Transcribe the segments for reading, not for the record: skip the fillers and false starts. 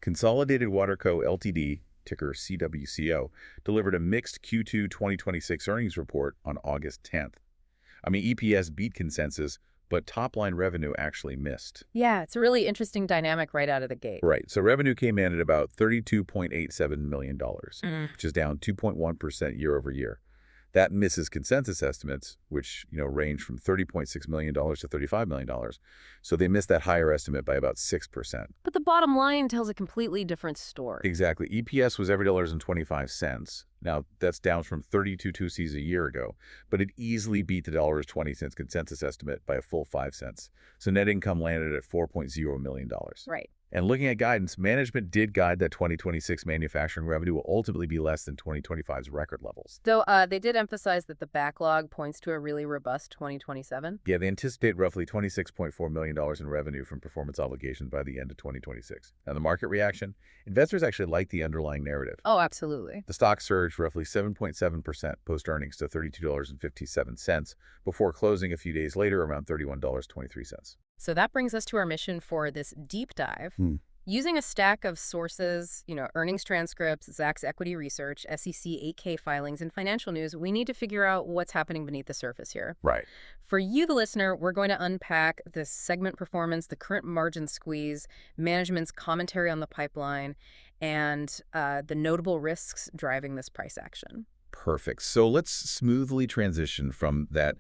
Consolidated Water Co. Ltd., ticker CWCO, delivered a mixed Q2 2026 earnings report on August 10th. EPS beat consensus, but top-line revenue actually missed. Yeah, it's a really interesting dynamic right out of the gate. Right, so revenue came in at about $32.87 million, which is down 2.1% year over year. That misses consensus estimates, which range from $30.6 million to $35 million. So they missed that higher estimate by about 6%. But the bottom line tells a completely different story. Exactly. EPS was every $1.25. Now, that's down from 32 C's a year ago, but it easily beat the $1.20 consensus estimate by a full 5 cents. So net income landed at $4.0 million. Right. And looking at guidance, management did guide that 2026 manufacturing revenue will ultimately be less than 2025's record levels. Though they did emphasize that the backlog points to a really robust 2027. Yeah, they anticipate roughly $26.4 million in revenue from performance obligations by the end of 2026. Now, the market reaction, investors actually like the underlying narrative. Oh, absolutely. The stock surged roughly 7.7% post-earnings to $32.57 before closing a few days later around $31.23. So that brings us to our mission for this deep dive. Using a stack of sources, earnings transcripts, Zacks equity research, SEC 8K filings, and financial news, we need to figure out what's happening beneath the surface here. Right. For you, the listener, we're going to unpack the segment performance, the current margin squeeze, management's commentary on the pipeline, and the notable risks driving this price action. Perfect. So let's smoothly transition from that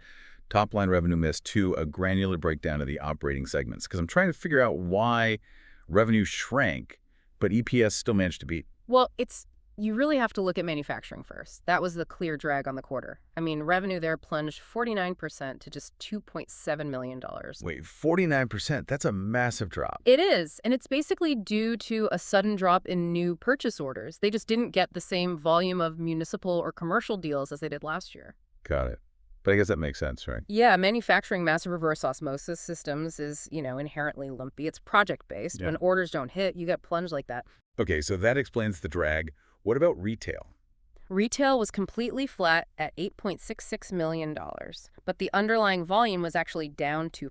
top-line revenue miss to a granular breakdown of the operating segments, because I'm trying to figure out why revenue shrank, but EPS still managed to beat. Well, you really have to look at manufacturing first. That was the clear drag on the quarter. Revenue there plunged 49% to just $2.7 million. Wait, 49%? That's a massive drop. It is, and it's basically due to a sudden drop in new purchase orders. They just didn't get the same volume of municipal or commercial deals as they did last year. Got it. But I guess that makes sense, right? Yeah, manufacturing massive reverse osmosis systems is, inherently lumpy. It's project-based. Yeah. When orders don't hit, you get plunged like that. Okay, so that explains the drag. What about retail? Retail was completely flat at $8.66 million, but the underlying volume was actually down 2%.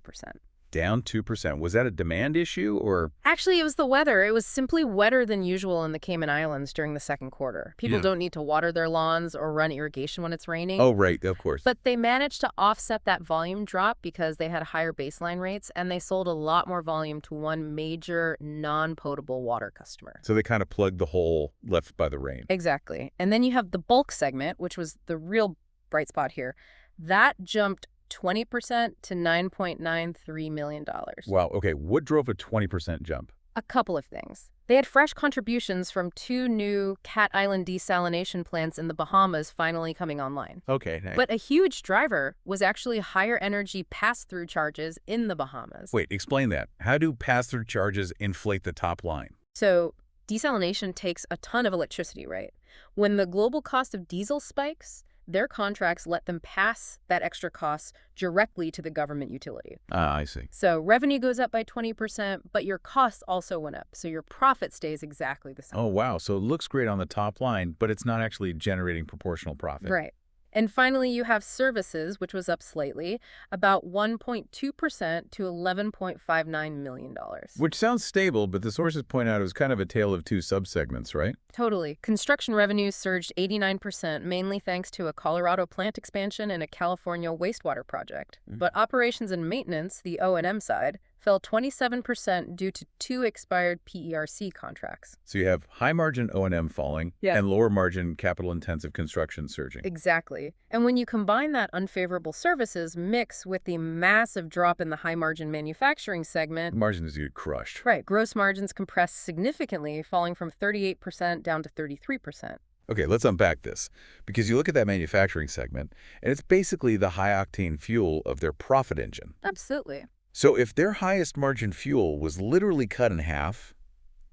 Down 2%. Was that a demand issue or? Actually, it was the weather. It was simply wetter than usual in the Cayman Islands during the second quarter. People don't need to water their lawns or run irrigation when it's raining. Oh, right, of course. But they managed to offset that volume drop because they had higher baseline rates, and they sold a lot more volume to one major non-potable water customer. So they kind of plugged the hole left by the rain. Exactly. And then you have the bulk segment, which was the real bright spot here. That jumped 20% to $9.93 million. Wow, okay. What drove a 20% jump? A couple of things. They had fresh contributions from 2 new Cat Island desalination plants in the Bahamas finally coming online. Okay, nice. But a huge driver was actually higher energy pass-through charges in the Bahamas. Wait, explain that. How do pass-through charges inflate the top line? So desalination takes a ton of electricity, right? When the global cost of diesel spikes, their contracts let them pass that extra cost directly to the government utility. Ah, I see. So revenue goes up by 20%, but your costs also went up. So your profit stays exactly the same. Oh, wow. So it looks great on the top line, but it's not actually generating proportional profit. Right. And finally, you have services, which was up slightly, about 1.2% to $11.59 million. Which sounds stable, but the sources point out it was kind of a tale of two subsegments, right? Totally. Construction revenues surged 89%, mainly thanks to a Colorado plant expansion and a California wastewater project. But operations and maintenance, the O&M side, fell 27% due to 2 expired PERC contracts. So you have high-margin O&M falling and lower-margin capital-intensive construction surging. Exactly. And when you combine that unfavorable services mix with the massive drop in the high-margin manufacturing segment, Margins get crushed. right, gross margins compressed significantly, falling from 38% down to 33%. Okay, let's unpack this. Because you look at that manufacturing segment, and it's basically the high-octane fuel of their profit engine. Absolutely. So if their highest margin fuel was literally cut in half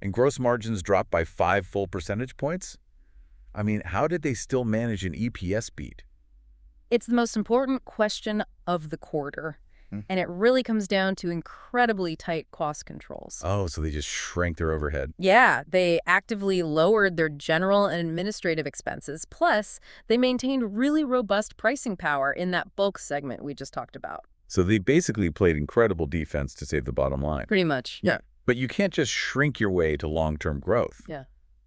and gross margins dropped by 5 full percentage points, how did they still manage an EPS beat? It's the most important question of the quarter, and it really comes down to incredibly tight cost controls. Oh, so they just shrank their overhead. Yeah, they actively lowered their general and administrative expenses. Plus, they maintained really robust pricing power in that bulk segment we just talked about. So they basically played incredible defense to save the bottom line. Pretty much. Yeah. But you can't just shrink your way to long-term growth. Yeah.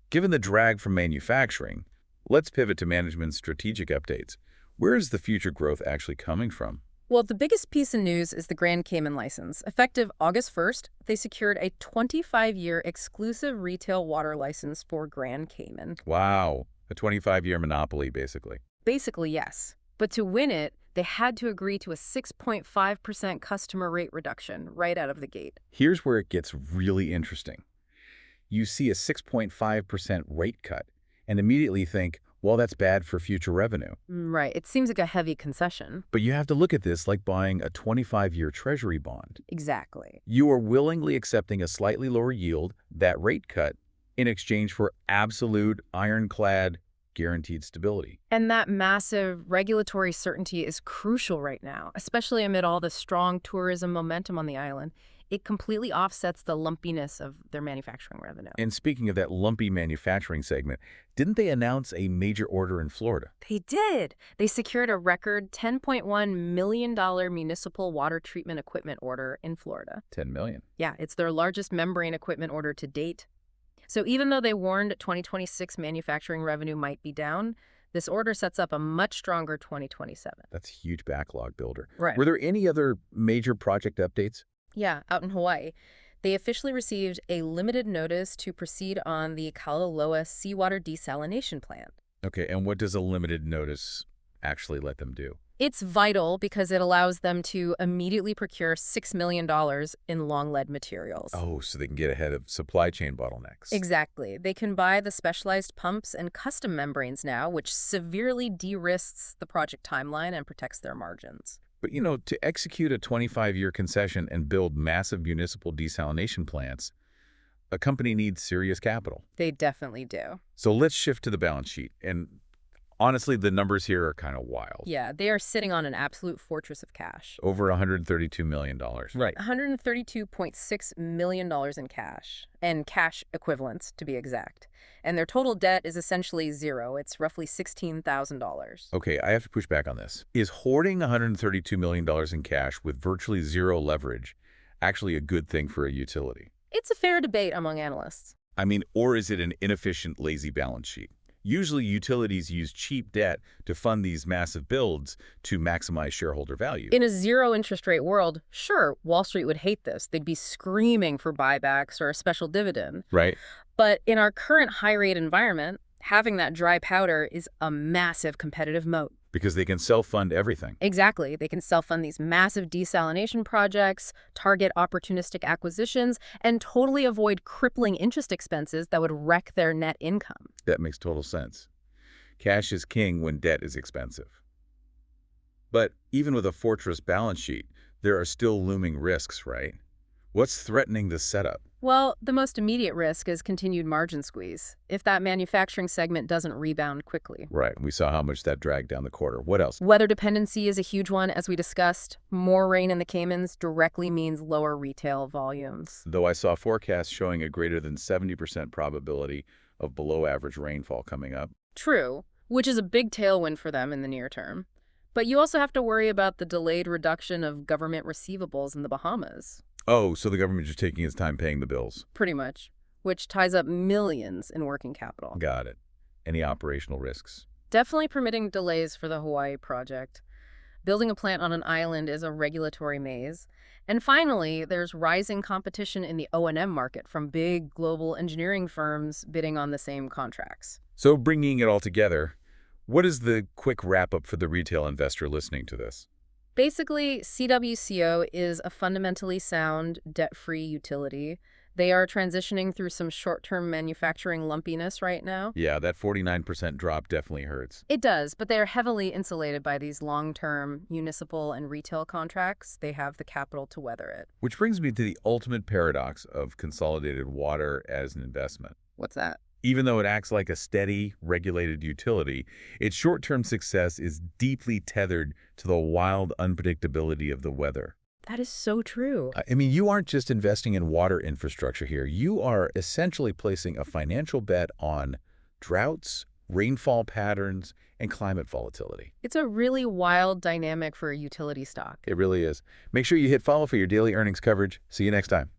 Given the drag from manufacturing, let's pivot to management's strategic updates. Where is the future growth actually coming from? Well, the biggest piece of news is the Grand Cayman license. Effective August 1st, they secured a 25-year exclusive retail water license for Grand Cayman. Wow, a 25-year monopoly, basically. Basically, yes. But to win it, they had to agree to a 6.5% customer rate reduction right out of the gate. Here's where it gets really interesting. You see a 6.5% rate cut and immediately think, well, that's bad for future revenue. Right. It seems like a heavy concession. But you have to look at this like buying a 25-year treasury bond. Exactly. You are willingly accepting a slightly lower yield, that rate cut, in exchange for absolute, ironclad, guaranteed stability. And that massive regulatory certainty is crucial right now, especially amid all the strong tourism momentum on the island. It completely offsets the lumpiness of their manufacturing revenue. And speaking of that lumpy manufacturing segment, didn't they announce a major order in Florida? They did. They secured a record $10.1 million municipal water treatment equipment order in Florida. $10 million. Yeah, it's their largest membrane equipment order to date. So even though they warned 2026 manufacturing revenue might be down, this order sets up a much stronger 2027. That's a huge backlog builder. Right. Were there any other major project updates? Yeah, out in Hawaii. They officially received a limited notice to proceed on the Kalaloa seawater desalination plant. Okay, and what does a limited notice actually let them do? It's vital because it allows them to immediately procure $6 million in long lead materials. Oh, so they can get ahead of supply chain bottlenecks. Exactly. They can buy the specialized pumps and custom membranes now, which severely de-risks the project timeline and protects their margins. But, to execute a 25-year concession and build massive municipal desalination plants, a company needs serious capital. They definitely do. So let's shift to the balance sheet. And honestly, the numbers here are kind of wild. Yeah, they are sitting on an absolute fortress of cash. Over $132 million. Right. $132.6 million in cash, and cash equivalents, to be exact. And their total debt is essentially zero. It's roughly $16,000. Okay, I have to push back on this. Is hoarding $132 million in cash with virtually zero leverage actually a good thing for a utility? It's a fair debate among analysts. I mean, or is it an inefficient, lazy balance sheet? Usually, utilities use cheap debt to fund these massive builds to maximize shareholder value. In a zero-interest rate world, sure, Wall Street would hate this. They'd be screaming for buybacks or a special dividend. Right. But in our current high-rate environment, having that dry powder is a massive competitive moat. Because they can self-fund everything. Exactly. They can self-fund these massive desalination projects, target opportunistic acquisitions, and totally avoid crippling interest expenses that would wreck their net income. That makes total sense. Cash is king when debt is expensive. But even with a fortress balance sheet, there are still looming risks, right? What's threatening this setup? Well, the most immediate risk is continued margin squeeze, if that manufacturing segment doesn't rebound quickly. Right. We saw how much that dragged down the quarter. What else? Weather dependency is a huge one, as we discussed. More rain in the Caymans directly means lower retail volumes. Though I saw forecasts showing a greater than 70% probability of below-average rainfall coming up. True, which is a big tailwind for them in the near term. But you also have to worry about the delayed reduction of government receivables in the Bahamas. Oh, so the government is taking its time paying the bills. Pretty much, which ties up millions in working capital. Got it. Any operational risks? Definitely permitting delays for the Hawaii project. Building a plant on an island is a regulatory maze. And finally, there's rising competition in the O&M market from big global engineering firms bidding on the same contracts. So bringing it all together, what is the quick wrap-up for the retail investor listening to this? Basically, CWCO is a fundamentally sound, debt-free utility. They are transitioning through some short-term manufacturing lumpiness right now. Yeah, that 49% drop definitely hurts. It does, but they are heavily insulated by these long-term municipal and retail contracts. They have the capital to weather it. Which brings me to the ultimate paradox of Consolidated Water as an investment. What's that? Even though it acts like a steady, regulated utility, its short-term success is deeply tethered to the wild unpredictability of the weather. That is so true. I mean, you aren't just investing in water infrastructure here. You are essentially placing a financial bet on droughts, rainfall patterns, and climate volatility. It's a really wild dynamic for a utility stock. It really is. Make sure you hit follow for your daily earnings coverage. See you next time.